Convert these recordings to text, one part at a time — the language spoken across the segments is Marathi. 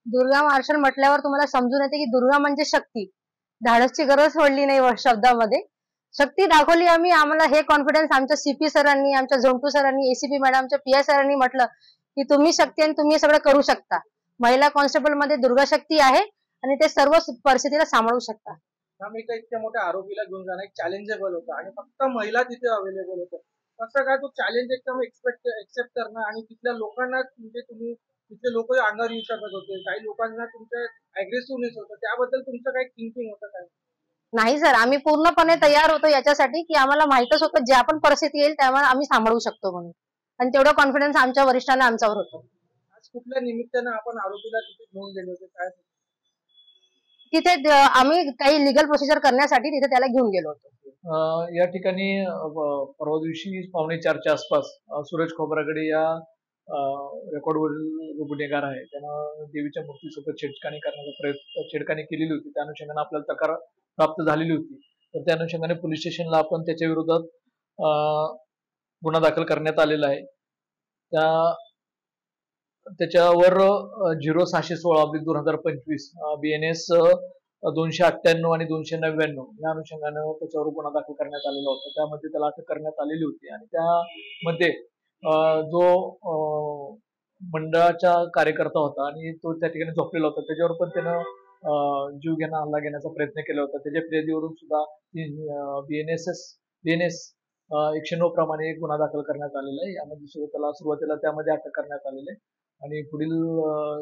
दुर्गा मार्शल म्हटल्यावर तुम्हाला समजून येते की दुर्गा म्हणजे शक्ती. धाडसची गरज पडली नाही शब्दामध्ये. शक्ती दाखवली आम्ही. आम्हाला हे कॉन्फिडन्स आमच्या सीपी सरांनी, आमच्या झोंटू सरांनी, एसीपी मॅडमच्या पीआय सरांनी म्हटलं की तुम्ही शक्ती आणि तुम्ही हे सगळं करू शकता. महिला कॉन्स्टेबल मध्ये दुर्गा शक्ती आहे आणि ते सर्व परिस्थितीला सांभाळू शकता. इतक्या मोठ्या आरोपीला घेऊन जाणं एक चॅलेंजेबल होतं आणि फक्त महिला तिथे अवेलेबल होतं. कसं काय तो चॅलेंज एकदम एक्सेप्ट करणं आणि तिथल्या लोकांना म्हणजे तुम्ही तिथले लोक अंगावर येऊ शकत होते, काही लोकांना तुमच्या अग्रेसिव्हनेस होतं, त्याबद्दल तुमचं काही थिंकिंग होतं काय? नाही सर, आम्ही पूर्णपणे तयार होतो याच्यासाठी की आम्हाला माहितच होतं ज्या पण परिस्थिती येईल त्यामुळे आम्ही सांभाळू शकतो म्हणून, आणि तेवढा कॉन्फिडन्स आमच्या वरिष्ठांना आमच्यावर होतो. आज कुठल्या निमित्तानं आपण आरोपीला तिथे घेऊन गेले होते काय? तिथे आम्ही काही लिगल प्रोसिजर करण्यासाठी तिथे त्याला घेऊन गेलो होतो. या ठिकाणी परवा दिवशी 3:45च्या आसपास सूरज खोब्रागडे या रेकॉर्डवरील गुन्हेगार आहे, त्यानं देवीच्या मूर्तीसोबत छेडखानी केलेली होती. त्या अनुषंगाने आपल्याला तक्रार प्राप्त झालेली होती. तर त्या अनुषंगाने पोलीस स्टेशनला आपण त्याच्या विरोधात गुन्हा दाखल करण्यात आलेला आहे. त्याच्यावर 0616/2025 BNS 298 आणि 299 या अनुषंगाने त्याच्यावर गुन्हा दाखल करण्यात आलेला होता. त्यामध्ये त्याला अटक करण्यात आलेली होती आणि त्यामध्ये जो मंडळाचा कार्यकर्ता होता आणि तो त्या ठिकाणी झोपलेला होता, त्याच्यावर पण त्यानं जीव घेणा हल्ला घेण्याचा प्रयत्न केला होता. त्याच्या फिर्यादीवरून सुद्धा BNS 109 प्रमाणे एक गुन्हा दाखल करण्यात आलेला आहे. यामध्ये सुद्धा त्याला सुरुवातीला त्यामध्ये अटक करण्यात आलेली आहे आणि पुढील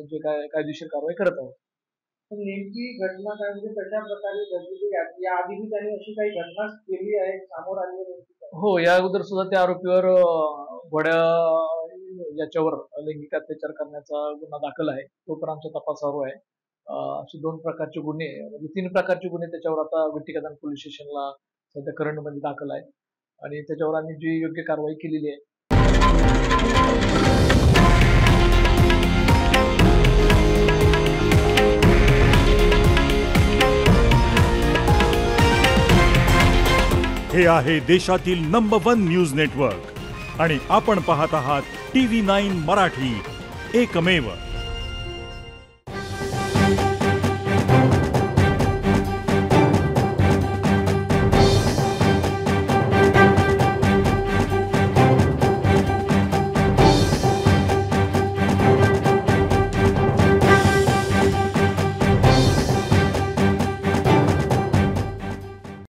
जे काय कायदेशीर कारवाई करत आहोत. नेमकी घटना काय म्हणजे कशा प्रकारे घडली, या आधीही त्यांनी अशी काही घटना केली आहे समोर आली? हो, या अगोदर सुद्धा त्या आरोपीवर घोड्या याच्यावर लैंगिक अत्याचार करण्याचा गुन्हा दाखल आहे, तो पण आमच्या तपासावर आहे. असे 2 प्रकारचे गुन्हे म्हणजे 3 प्रकारचे गुन्हे त्याच्यावर आता विट्टिकदान पोलीस स्टेशनला सध्या करंटमध्ये दाखल आहे आणि त्याच्यावर आम्ही जी योग्य कारवाई केलेली आहे. हे आहे देशातील नंबर 1 न्यूज नेटवर्क आणि आपण पाहत आहात TV9 मराठी, एकमेव.